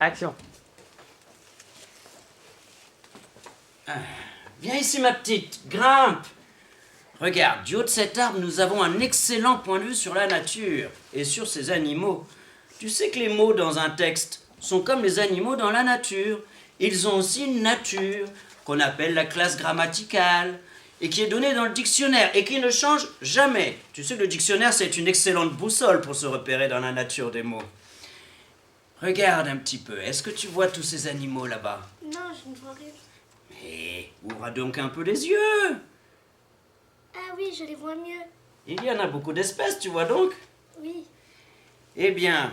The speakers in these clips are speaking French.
Action. Viens ici, ma petite, grimpe. Regarde, du haut de cet arbre, nous avons un excellent point de vue sur la nature et sur ses animaux. Tu sais que les mots dans un texte sont comme les animaux dans la nature. Ils ont aussi une nature qu'on appelle la classe grammaticale et qui est donnée dans le dictionnaire et qui ne change jamais. Tu sais que le dictionnaire, c'est une excellente boussole pour se repérer dans la nature des mots. Regarde un petit peu, est-ce que tu vois tous ces animaux là-bas? Non, je ne vois rien. Mais ouvre donc un peu les yeux. Ah oui, je les vois mieux. Il y en a beaucoup d'espèces, tu vois donc? Oui. Eh bien,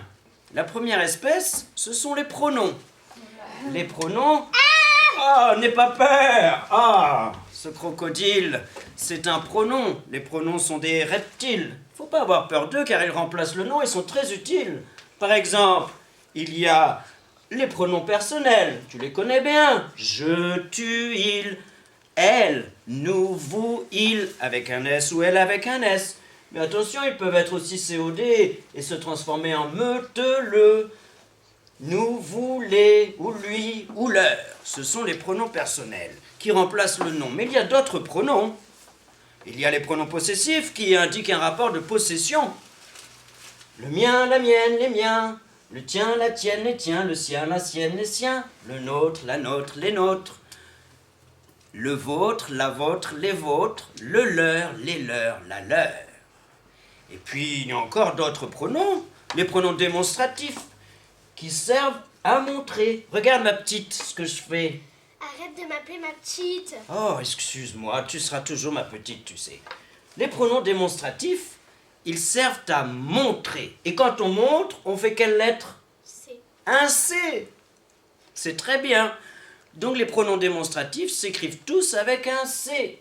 la première espèce, ce sont les pronoms. Les pronoms... Ah, n'aie pas peur. Ah, ce crocodile, c'est un pronom. Les pronoms sont des reptiles. Faut pas avoir peur d'eux car ils remplacent le nom et sont très utiles. Par exemple, il y a les pronoms personnels. Tu les connais bien. Je, tu, il, elle, nous, vous, il, avec un S ou elle avec un S. Mais attention, ils peuvent être aussi COD et se transformer en me, te, le. Nous, vous, les, ou lui, ou leur. Ce sont les pronoms personnels qui remplacent le nom. Mais il y a d'autres pronoms. Il y a les pronoms possessifs qui indiquent un rapport de possession. Le mien, la mienne, les miens. Le tien, la tienne, les tiens. Le sien, la sienne, les siens. Le nôtre, la nôtre, les nôtres. Le vôtre, la vôtre, les vôtres. Le leur, les leurs, la leur. Et puis, il y a encore d'autres pronoms. Les pronoms démonstratifs qui servent à montrer. Regarde ma petite, ce que je fais. Arrête de m'appeler ma petite. Oh, excuse-moi, tu seras toujours ma petite, tu sais. Les pronoms démonstratifs, ils servent à montrer. Et quand on montre, on fait quelle lettre? C'est. Un C. C'est très bien. Donc les pronoms démonstratifs s'écrivent tous avec un C.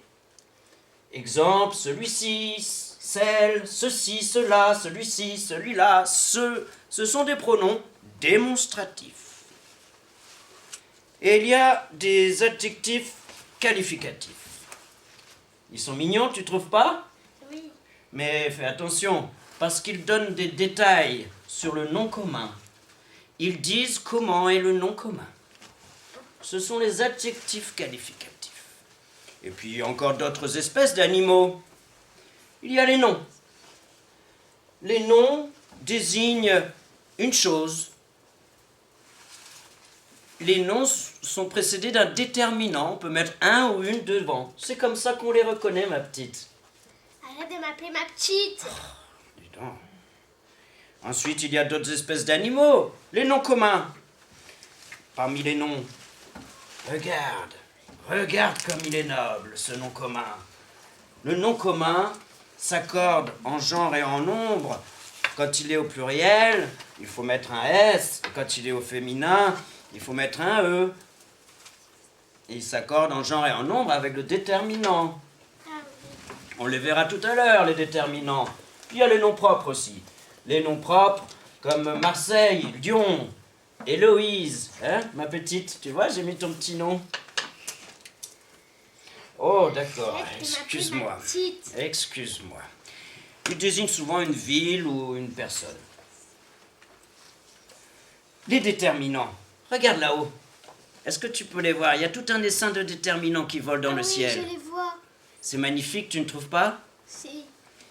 Exemple, celui-ci, celle, ceci, cela, celui-ci, celui-là, ce. Ce sont des pronoms démonstratifs. Et il y a des adjectifs qualificatifs. Ils sont mignons, tu trouves pas? Oui. Mais fais attention, parce qu'ils donnent des détails sur le nom commun. Ils disent comment est le nom commun. Ce sont les adjectifs qualificatifs. Et puis encore d'autres espèces d'animaux. Il y a les noms. Les noms désignent une chose. Les noms sont précédés d'un déterminant. On peut mettre un ou une devant. C'est comme ça qu'on les reconnaît, ma petite. Arrête de m'appeler ma petite. Dis donc. Ensuite, il y a d'autres espèces d'animaux. Les noms communs. Parmi les noms, regarde comme il est noble, ce nom commun. Le nom commun s'accorde en genre et en nombre. Quand il est au pluriel, il faut mettre un S. Et quand il est au féminin, il faut mettre un E. Et il s'accorde en genre et en nombre avec le déterminant. Ah oui. On les verra tout à l'heure, les déterminants. Puis il y a les noms propres aussi. Les noms propres comme Marseille, Lyon, Héloïse. Hein, ma petite, tu vois, j'ai mis ton petit nom. Oh, d'accord, Arrête de m'appeler excuse-moi. ma petite. Excuse-moi. Il désigne souvent une ville ou une personne. Les déterminants. Regarde là-haut. Est-ce que tu peux les voir? Il y a tout un dessin de déterminants qui volent dans Ah le oui, ciel. je les vois. C'est magnifique, tu ne trouves pas? Si.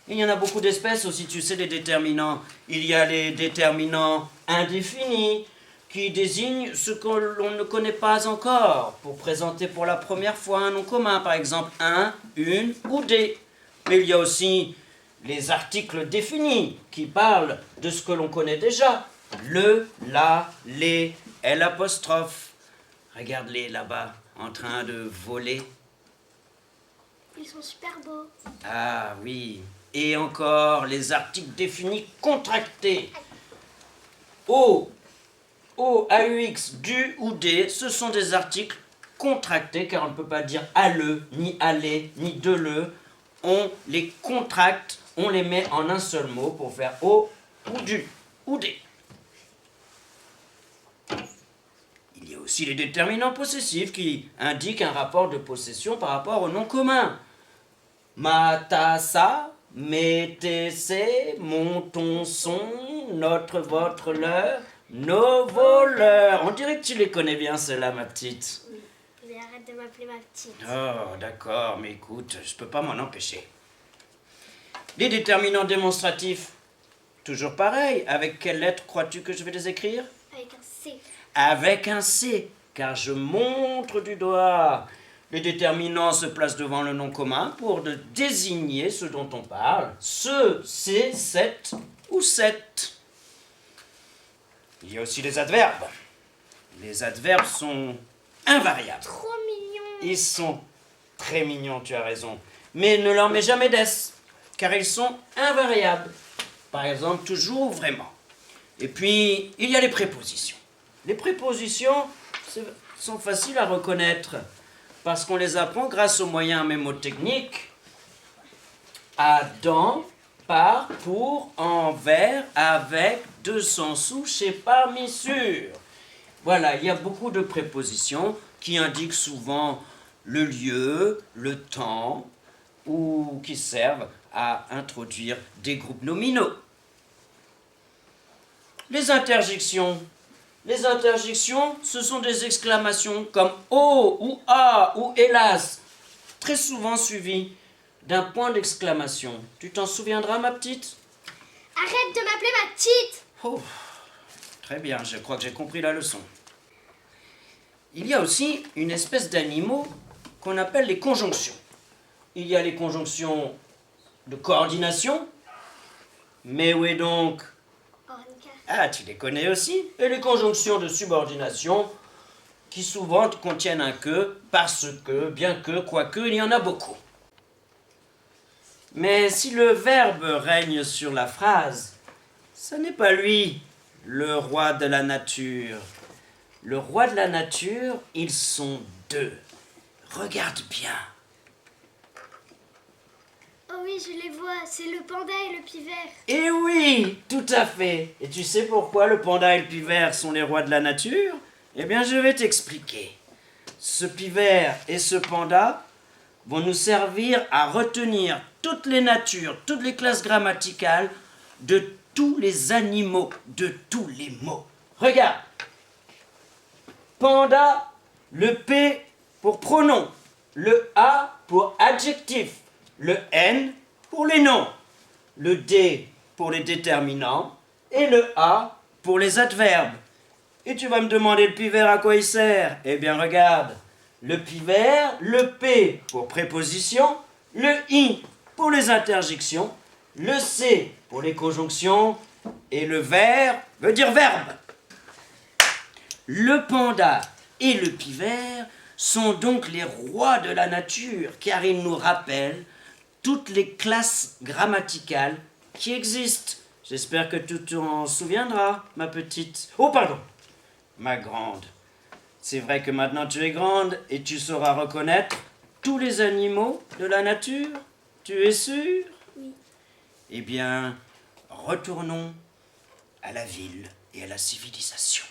Il y en a beaucoup d'espèces aussi, tu sais, les déterminants. Il y a les déterminants indéfinis, qui désignent ce que l'on ne connaît pas encore, pour présenter pour la première fois un nom commun, par exemple un, une ou des. Mais il y a aussi les articles définis, qui parlent de ce que l'on connaît déjà. Le, la, les, l'apostrophe. Regarde-les là-bas, en train de voler. Ils sont super beaux. Ah oui. Et encore les articles définis contractés. O, O, AUX, du ou des, ce sont des articles contractés, car on ne peut pas dire à le, ni aller, ni de le. On les contracte, on les met en un seul mot pour faire O ou du ou des. Il y a aussi les déterminants possessifs qui indiquent un rapport de possession par rapport au nom commun. Ma, ta, sa, mes, tes, ses, mon, ton, son, notre, votre, leur, nos voleurs. On dirait que tu les connais bien, ceux-là, ma petite. Mais arrête de m'appeler ma petite. Oh, d'accord, mais écoute, je peux pas m'en empêcher. Les déterminants démonstratifs, toujours pareil. Avec quelle lettre crois-tu que je vais les écrire? Avec un C. Avec un C, car je montre du doigt. Les déterminants se placent devant le nom commun pour désigner ce dont on parle. Ce, c'est, cette ou cette. Il y a aussi les adverbes. Les adverbes sont invariables. Trop mignon. Ils sont très mignons, tu as raison. Mais ne leur mets jamais d'S, car ils sont invariables. Par exemple, toujours, vraiment. Et puis, il y a les prépositions. Les prépositions sont faciles à reconnaître, parce qu'on les apprend grâce aux moyens mémotechniques. À, dans, par, pour, envers, avec, de, sans, sous, chez, parmi, sur. Voilà, il y a beaucoup de prépositions qui indiquent souvent le lieu, le temps, ou qui servent à introduire des groupes nominaux. Les interjections. Les interjections, ce sont des exclamations comme « oh » ou « ah » ou « hélas », très souvent suivies d'un point d'exclamation. Tu t'en souviendras, ma petite? Arrête de m'appeler ma petite. Oh, très bien, je crois que j'ai compris la leçon. Il y a aussi une espèce d'animaux qu'on appelle les conjonctions. Il y a les conjonctions de coordination. Mais où est donc? Ornica. Ah, tu les connais aussi. Et les conjonctions de subordination, qui souvent contiennent un que, parce que, bien que, quoique, il y en a beaucoup. Mais si le verbe règne sur la phrase, ce n'est pas lui, le roi de la nature. Le roi de la nature, ils sont deux. Regarde bien. Oh oui, je les vois. C'est le panda et le pivert. Eh oui, tout à fait. Et tu sais pourquoi le panda et le pivert sont les rois de la nature? Eh bien, je vais t'expliquer. Ce pivert et ce panda vont nous servir à retenir toutes les natures, toutes les classes grammaticales de tous les animaux, de tous les mots. Regarde. Panda, le P pour pronom, le A pour adjectif, le N pour les noms, le D pour les déterminants et le A pour les adverbes. Et tu vas me demander le pivert à quoi il sert? Eh bien regarde, le pivert, le P pour préposition, le I pour les interjections, le C pour les conjonctions et le ver veut dire verbe. Le panda et le pivert sont donc les rois de la nature, car ils nous rappellent toutes les classes grammaticales qui existent. J'espère que tu t'en souviendras, ma petite. Oh, pardon, ma grande. C'est vrai que maintenant tu es grande et tu sauras reconnaître tous les animaux de la nature. Tu es sûre? Oui. Eh bien, retournons à la ville et à la civilisation.